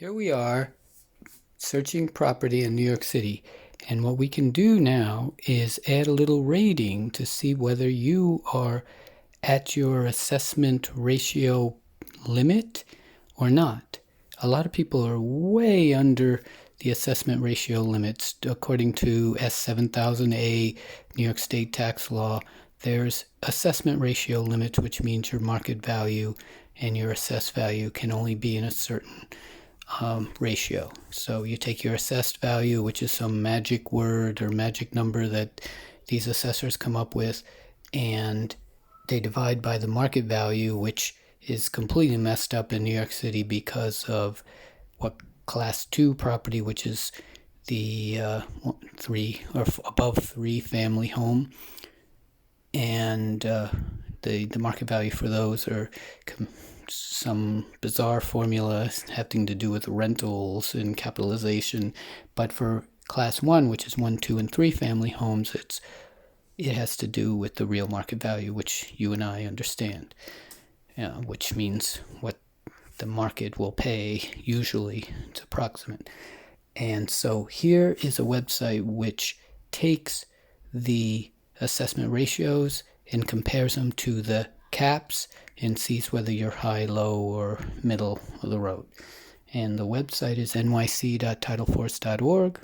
Here we are searching property in New York City, and what we can do now is add a little rating to see whether you are at your assessment ratio limit or not. A lot of people are way under the assessment ratio limits. According to S7000A, New York State tax law, there's assessment ratio limits, which means your market value and your assessed value can only be in a certain ratio. So you take your assessed value, which is some magic word or magic number that these assessors come up with, and they divide by the market value, which is completely messed up in New York City because of what class 2 property, which is the 3 or above 3 family home, and the market value for those are some bizarre formula having to do with rentals and capitalization. But for class 1, which is 1, 2, and 3 family homes, it has to do with the real market value, which you and I understand, which means what the market will pay. Usually it's approximate. And so here is a website which takes the assessment ratios and compares them to the caps and sees whether you're high, low, or middle of the road. And the website is nyc.titleforce.org.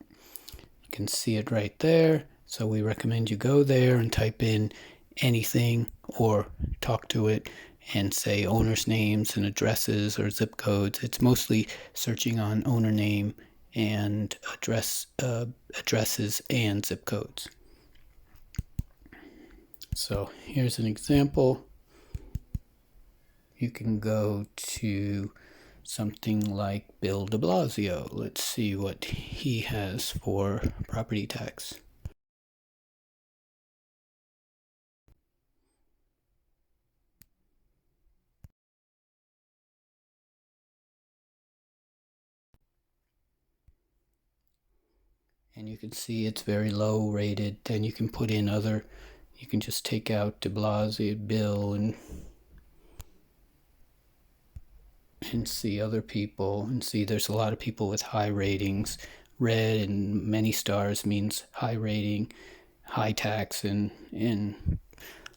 You can see it right there. So we recommend you go there and type in anything or talk to it and say owners' names and addresses or zip codes. It's mostly searching on owner name and addresses and zip codes. So here's an example. You can go to something like Bill de Blasio. Let's see what he has for property tax. And you can see it's very low rated. Then you can put in other, you can just take out de Blasio, Bill, and see other people and see there's a lot of people with high ratings. Red and many stars means high rating, high tax, and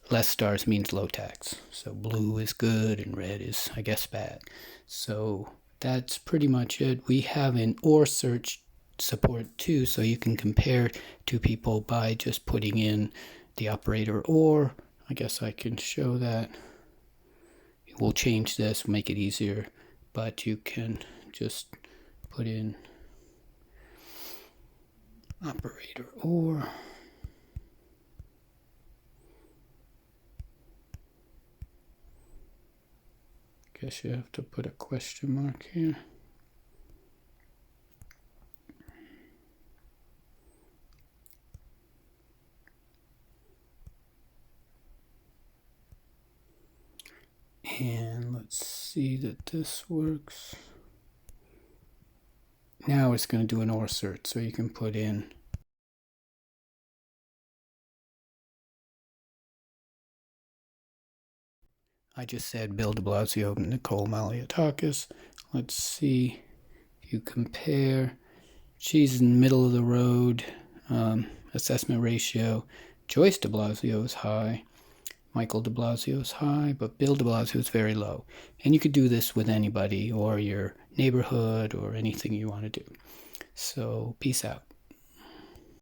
less stars means low tax. So blue is good and red is, I guess, bad. So that's pretty much it. We have an OR search support too, so you can compare two people by just putting in the operator OR. I guess I can show that. We'll change this, make it easier, but you can just put in operator OR. Guess you have to put a question mark here. And let's see that this works. Now it's going to do an OR search, so you can put in I just said Bill de Blasio, Nicole Malliotakis. Let's see. You compare. She's in the middle of the road. Assessment ratio. Joyce de Blasio is high. Michael de Blasio is high, but Bill de Blasio is very low. And you could do this with anybody or your neighborhood or anything you want to do. So peace out.